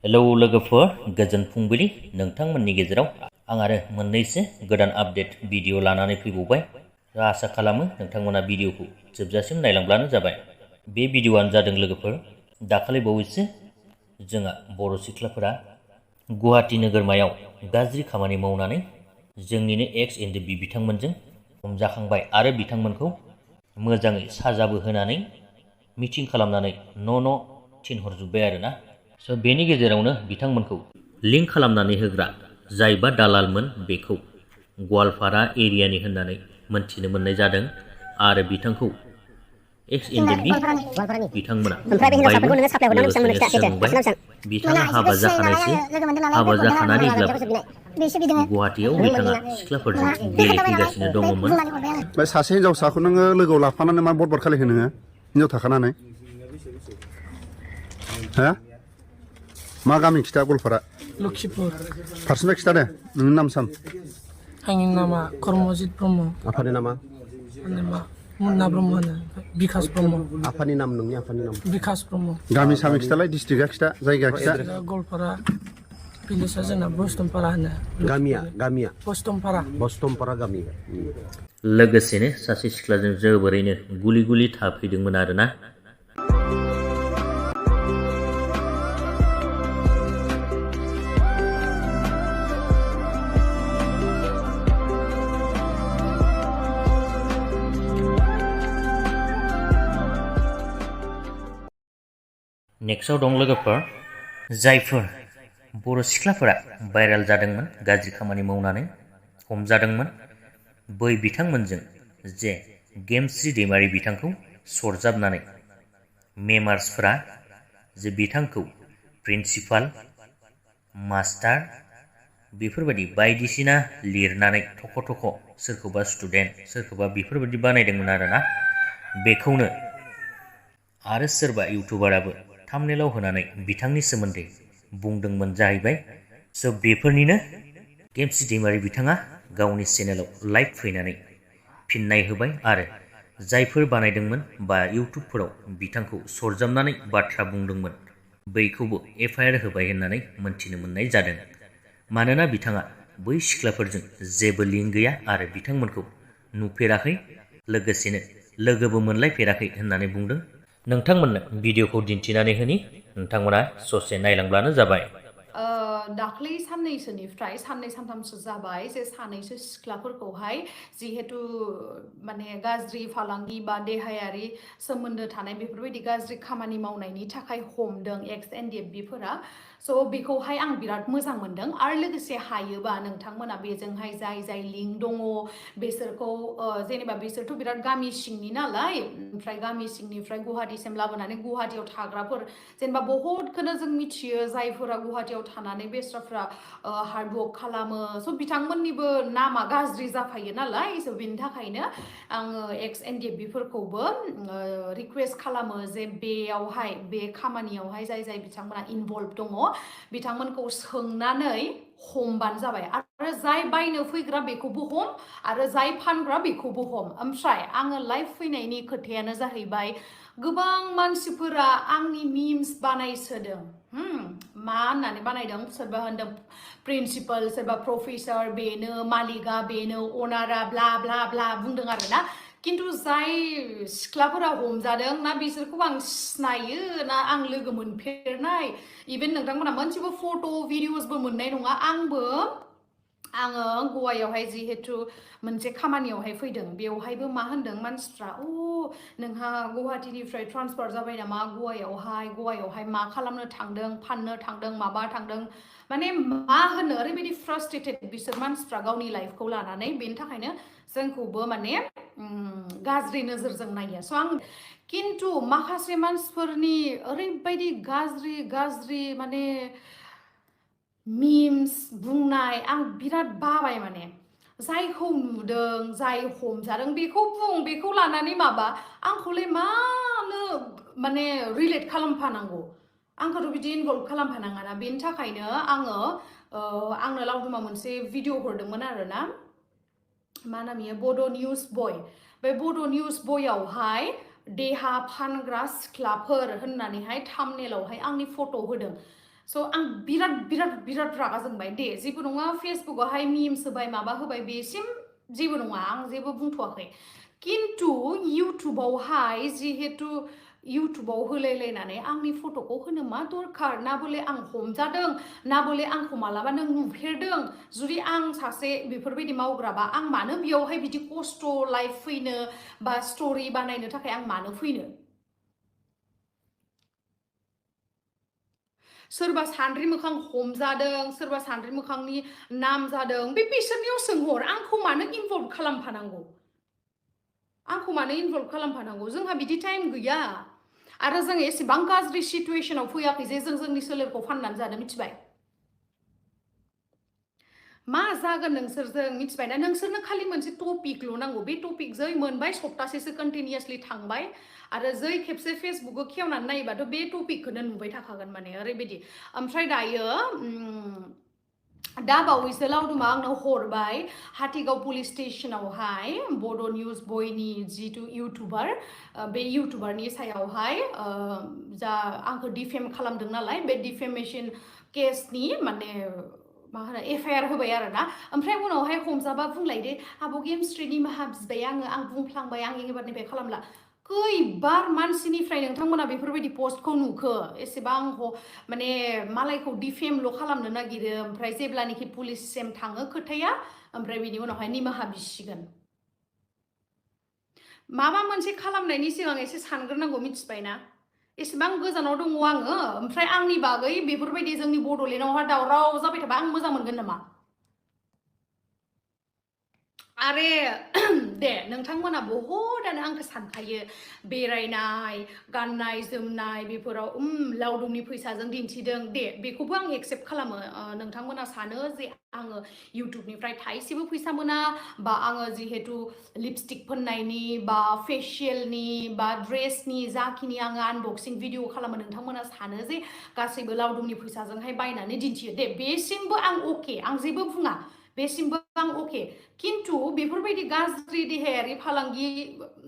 hello लोगोफोर गोजोन फुंबिलि नोंथांमोननि गेजेराव आं आरो मोननैसो गोदान आपडेट भिडिअ लानानै फैबावबाय आसा खालामो नोंथांमोना भिडिअखौ जोबजासिम नायलांब्लानो जाबाय बे भिडिअआनो जादों लोगोफोर दाखालि बावैसो जोंहा बर' सिख्लाफोरा गुवाहाटी नोगोरमायाव गाज्रि खामानि मावनानै जोंनिनो एक्स एनडिबि बिथांमोनजों हमजाखांबाय आरो बिथांमोनखौ मोजाङै साजाबो होनानै मिटिं खालामनानै न' थिनहरजोब्बाय आरोना स' बेनि गेजेरावनो बिथांमोनखौ लिंक खालामनानै होग्रा जायबा दालालमोन बेखौ गवालपारा एरियानि होननानै मोनथिनो मोननाय जादों आरो बिथांखौ एक्स एनडिबि बिथांमोना हमबायबो लोगोसेनो सोंबाय बिथाङा हाबा जाखानायसो हाबा जाखानानैब्लाबो गुवाहाटीयाव बिथाङा सिख्लाफोरजों गेलेफैगासिनो दङमोन बे सासे हिनजावसाखौ नोङो लोगोआव लाफानानै मा बदबद खालायखो नोङो हिनजाव थाखानानै हा मा गामि खिथा गवालपारा लखिपुर फारसेनिफ्राय खिथा दे नोंनि नाम साम आंनि नामा कर्मजित ब्रह्म आफानि नामा मुन्ना ब्रह्म होनो बिकास ब्रह्म आफानि नाम नोंनि आफानि नाम बिकास ब्रह्म गामि सामि खिथालाय डिस्ट्रिक्टआ खिथा जायगा खिथा गवालपारा भिलेजआ जोंना बस्तमपारा होनो गामिया बस्तमपारा गामि लोगोसेनो सासे सिख्लाजों जोबोरैनो गुलि थाफैदोंमोन आरोना नेक्स्टआव दं लोगोफोर जायफोर बर' सिख्लाफोरा भाइरेल जादोंमोन गाज्रि खामानि मावनानै हमजादोंमोन बै बिथांमोनजों जे गेमस्रि दैमारि बिथांखौ सरजाबनानै मेम्बार्सफोरा जे बिथांखौ प्रिन्सिपाल मास्टार बेफोरबायदि बायदिसिना लिरनानै थख' सोरखौबा स्टुडेन्ट सोरखौबा बेफोरबायदि बानायदोंमोन आरोना बेखौनो आरो सोरबा इउटुबाराबो थाम्बनेलाव होनानै बिथांनि सोमोन्दै बुंदोंमोन जाहैबाय स' बेफोरनिनो गेमस्रि दैमारि बिथाङा गावनि चेनेलाव लाइभ फैनानै फिननाय होबाय आरो जायफोर बानायदोंमोन बा इउटुबफोराव बिथांखौ सरजाबनानै बाथ्रा बुंदोंमोन बैखौबो FIR होबाय होननानै मोनथिनो मोननाय जादों मानोना बिथाङा बै सिख्लाफोरजों जेबो लिंक गैया आरो बिथांमोनखौ नुफेराखै लोगोसेनो लोगोबो मोनलायफेराखै होननानै बुंदों नोंथांमोननो भिडिअखौ दिन्थिनानै होनि नोंथांमोना ससे नायलांब्लानो जाबाय दाख्लै साननैसोनिफ्राय साननै सानथामसो जाबाय जे सानैसो सिख्लाफोरखौहाय जिहेतु माने गाज्रि फालांगि बा देहायारि सोमोन्दो थानाय बेफोरबायदि गाज्रि खामानि मावनायनि थाखाय हमदों एक्स एनडिएफबिफोरा स' बेखौहाय आं बिराद मोजां मोनदों आरो लोगोसे हायोबा नोंथांमोना बेजोंहाय जाय लिंक दङ बेसोरखौ जेनेबा बिसोरथ' बिराद गामि सिंनि नालाय ओमफ्राय गामि सिंनिफ्राय गुवाहाटीसिम लाबोनानै गुवाहाटीयाव थाग्राफोर जेनेबा बहुतखौनो जों मिथियो जायफोरा गुवाहाटीयाव थानानै बेस्राफ्रा हार्डवर्क खालामो स' बिथांमोननिबो नामा गाज्रि जाफायो नालाय स' बेनि थाखायनो आङो एक्स एनडिएफबिफोरखौबो रिक्वेस्ट खालामो जे बेयावहाय बे खामानियावहाय जाय बिथांमोना इनभल्भ दङ बिथांमोनखौ सोंनानै हमबानो जाबाय आरो जाय बायनो फैग्रा बेखौबो हम आरो जाय फानग्रा बेखौबो हम ओमफ्राय आङो लाइभ फैनायनि खोथायानो जाहैबाय गोबां मानसिफोरा आंनि मिम्स बानायसोदों मा होननानै बानायदों सोरबा होनदों प्रिन्सिपाल सोरबा प्रफेसर बेनो मालिका बेनो अनारा ब्ला ब्ला ब्ला बुंदों आरोना किन्तु जाय सिख्लाफोरा हमजादों ना बिसोरखौ आं सिनायो ना आं लोगो मोनफेरनाय इभेन नोंथांमोना मोनसेबो फट' भिडिअसबो मोननाय नङा आङो गवायावहाय जिहेतु मोनसे खामानियावहाय फैदों बेवहायबो मा होनदों मानसिफ्रा नोंहा गुवाहाटीनिफ्राय ट्रान्सफार जाबाय नामा गवायावहाय मा खालामनो थांदों फाननो थांदों माबा थांदों माने मा होनो ओरैबायदि फ्रास्ट्रेटेड बिसोर मानसिफ्रा गावनि लाइफखौ लानानै बेनि थाखायनो जोंखौबो माने गाज्रि नोजोरजों नायो स' आं किन्तु माखासे मानसिफोरनि ओरैबायदि गाज्रि माने मिम्स बुंनाय आं बिराद बाबाय माने जायखौ नुदों जाय हमजादों बेखौ बुं बेखौ लानानै माबा आंखौलाय मानो माने रिलेट खालामफानांगौ आंखौथ' बिदि इनभल्भ खालामफानाङाना बेनि थाखायनो आंनो लावदुमा मोनसे भिडिअ हरदोंमोन आरोना मा नाम इयो बड' निउज बय बे बड' निउज बयआवहाय देहा फानग्रा सिख्लाफोर होननानैहाय थाम्बनेलावहाय आंनि फट' होदों स' आं बिराद रागा जोंबाय दे जेबो नङा फेसबुकआवहाय मिम्स होबाय माबा होबाय बेसिम जेबो नङा आं जेबो बुंथ'वाखै किन्तु इउटुबावहाय जिहेतु इउटुबाव होलायलायनानै आंनि फट'खौ होनो मा दरखार ना बले आं हमजादों ना बले आंखौ मालाबा नों नुफेरदों जुदि आं सासे बेफोरबायदि मावग्राबा आं मानो बेयावहाय बिदि खस्थ' लाइफ फैनो बा स्ट'रि बानायनो थाखाय आं मानो फैनो सोरबा सान्द्रि मोखां हमजादों सोरबा सान्द्रि मोखांनि नाम जादों बे बिसोरनियाव सोंहर आंखौ मानो इनभल्भ खालामफानांगौ जोंहा बिदि टाइम गैया आरो जों एसेबां गाज्रि सिचुएशनाव फैयाखै जे जों जोंनि सोलेरखौ फाननानै जानो मिथिबाय मा जागोन नोंसोरजों मिथिबायना नोंसोरनो खालि मोनसे टपिकल' नांगौ बे टपिक जै मोनबाय सप्तासेसो कन्टिनिउसलि थांबाय आरो जै खेबसे फेसबुकखौ खेवनानै नायोबाथ' बे टपिकखौनो नुबाय थाखागोन माने ओरैबायदि ओमफ्राय दायो दा बावैसो लावदुमा आंनो हरबाय हाथिगाव पुलिस स्टेशनावहाय बड' निउज बयनि जितु इउटुबार बे इउटुबारनि सायावहाय जा आंखौ डिफेम खालामदों नालाय बे डिफेमेशन केसनि माने मा होनो FIR होबाय आरोना ओमफ्राय उनावहाय हमजाबा बुंलायदे आब' गेमस्रिनि निमाहा बिबाय आं बुंफ्लांबाय आं एबारनिफ्राय खालामला खैबार मानसिनिफ्राय नोंथांमोना बेफोरबायदि पस्टखौ नुखो एसेबां माने मालायखौ डिफेमल' खालामनो नागिरो ओमफ्राय जेब्लानोखि पुलिससिम थाङो खोथाया ओमफ्राय बिनि उनावहाय निमाहा बिसिगोन माबा मोनसे खालामनायनि सिगां एसे सानग्रोनांगौ मिथिबायना एसेबां गोजानाव दङ आङो ओमफ्राय आंनि बागै बेफोरबायदि जोंनि बड'लेण्डआवहाय दावराव जाबाय थाबा आं मोजां मोनगोन नामा आरे दे नोंथांमोना बहुदानो आंखौ सानखायो बेरायनाय गाननाय जोमनाय बेफोराव लावदुमनि फैसाजों दिन्थिदों दे बेखौबो आं एक्सेप्ट खालामो नोंथांमोना सानो जे आङो इउटुबनिफ्राय थाइसेबो फैसा मोना बा आङो जिहेतु लिपस्टिक फोननायनि बा फेशियेलनि बा ड्रेसनि जाखिनि आङो आनबक्सिं भिडिअ खालामो नोंथांमोना सानो जे गासैबो लावदुमनि फैसाजोंहाय बायनानै दिन्थियो दे बेसिमबो आं अके आं जेबो बुङा बेसिमबो आं अके किन्तु बेफोरबायदि गाज्रि देहायारि फालांगि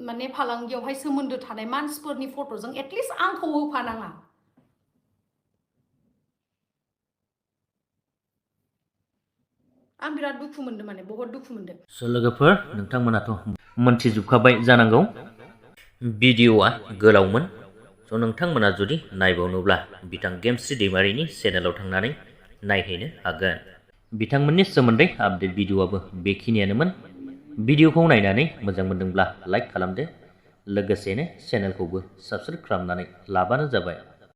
माने फालांगियावहाय सोमोन्दो थानाय मानसिफोरनि फट'जों एटलिस्ट आंखौ होफानाङा आं बिराद दुखु मोनदों माने बहुत दुखु मोनदों स' लोगोफोर नोंथांमोनाथ' मोनथिजोबखाबाय जानांगौ भिडिअ'आ गोलावमोन स' नोंथांमोना जुदि नायबावनोब्ला बिथां गेमस्रि दैमारिनि चेनेलाव थांनानै नायहैनो हागोन बिथांमोननि सोमोन्दै आपडेट भिडिअ'आबो बेखिनियानोमोन भिडिअ'खौ नायनानै मोजां मोनदोंब्ला लाइक खालामदो लोगोसेनो चेनेलखौबो साबस्क्राइब खालामनानै लाबानो जाबाय